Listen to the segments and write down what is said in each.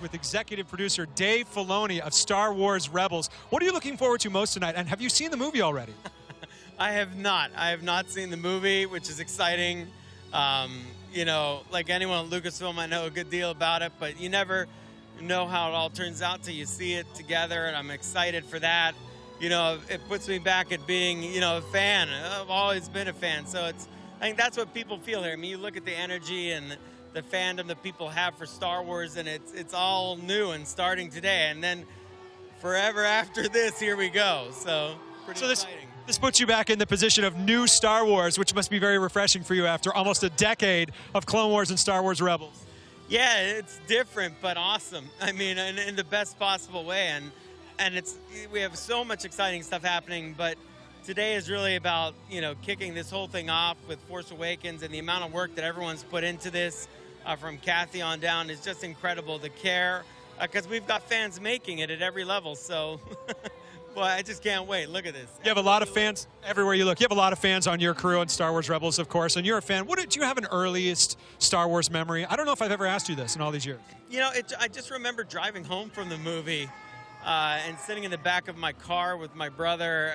With executive producer Dave Filoni of Star Wars Rebels. What are you looking forward to most tonight, and have you seen the movie already? I have not. I have not seen the movie, which is exciting. You know, like anyone at Lucasfilm, I know a good deal about it, but you never know how it all turns out till you see it together, and I'm excited for that. You know, it puts me back at being, you know, a fan. I've always been a fan, so I think that's what people feel here. I mean, you look at the energy and the fandom that people have for Star Wars, and it's all new and starting today, and then forever after this, here we go. So pretty exciting. This puts you back in the position of new Star Wars, which must be very refreshing for you after almost a decade of Clone Wars and Star Wars Rebels. Yeah, it's different but awesome. I mean, in the best possible way, and we have so much exciting stuff happening, but today is really about, you know, kicking this whole thing off with Force Awakens, and the amount of work that everyone's put into this, from Kathy on down, is just incredible. The care, because we've got fans making it at every level, so well, I just can't wait. Look at this. You have a lot of fans everywhere you look. You have a lot of fans on your crew on Star Wars Rebels, of course, and you're a fan. Do you have an earliest Star Wars memory? I don't know if I've ever asked you this in all these years. You know, I just remember driving home from the movie and sitting in the back of my car with my brother,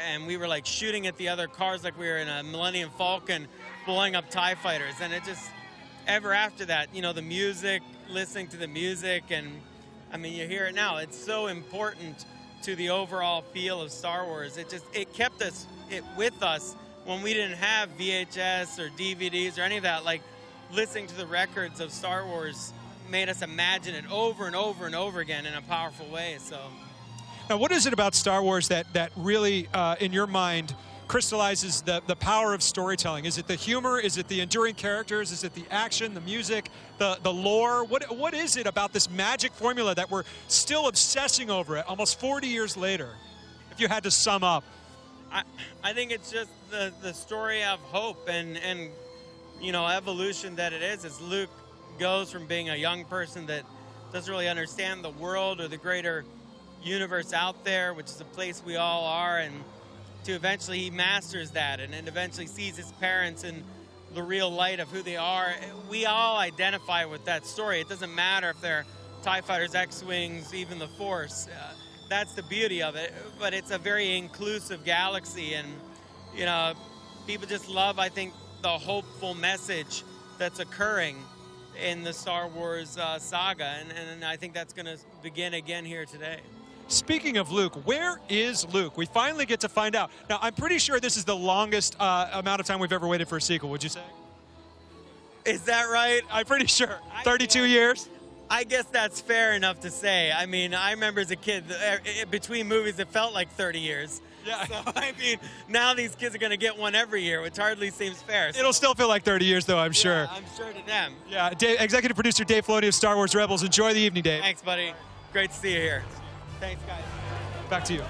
and we were like shooting at the other cars like we were in a Millennium Falcon blowing up TIE fighters, and it just, ever after that, you know, the music, listening to the music, and I mean, you hear it now. It's so important to the overall feel of Star Wars. It kept it with us when we didn't have VHS or DVDs or any of that. Like, listening to the records of Star Wars made us imagine it over and over and over again in a powerful way. So, now, what is it about Star Wars that really, in your mind, crystallizes the power of storytelling? Is it the humor? Is it the enduring characters? Is it the action, the music, the lore? What is it about this magic formula that we're still obsessing over it almost 40 years later, if you had to sum up? I think it's just the story of hope and you know, evolution that it is, as Luke goes from being a young person that doesn't really understand the world or the greater universe out there, which is a place we all are, and to eventually he masters that and eventually sees his parents in the real light of who they are. We all identify with that story. It doesn't matter if they're TIE fighters, X-Wings, even the Force. That's the beauty of it. But it's a very inclusive galaxy, and, you know, people just love, I think, the hopeful message that's occurring in the Star Wars saga, and I think that's going to begin again here today. Speaking of Luke, where is Luke? We finally get to find out. Now, I'm pretty sure this is the longest amount of time we've ever waited for a sequel, would you say? Is that right? I'm pretty sure. 32 years? I guess that's fair enough to say. I mean, I remember as a kid, between movies, it felt like 30 years. Yeah. So, I mean, now these kids are going to get one every year, which hardly seems fair. So. It'll still feel like 30 years, though, I'm sure. I'm sure to them. Yeah, executive producer Dave Filoni of Star Wars Rebels. Enjoy the evening, Dave. Thanks, buddy. Great to see you here. Thanks, guys. Back to you.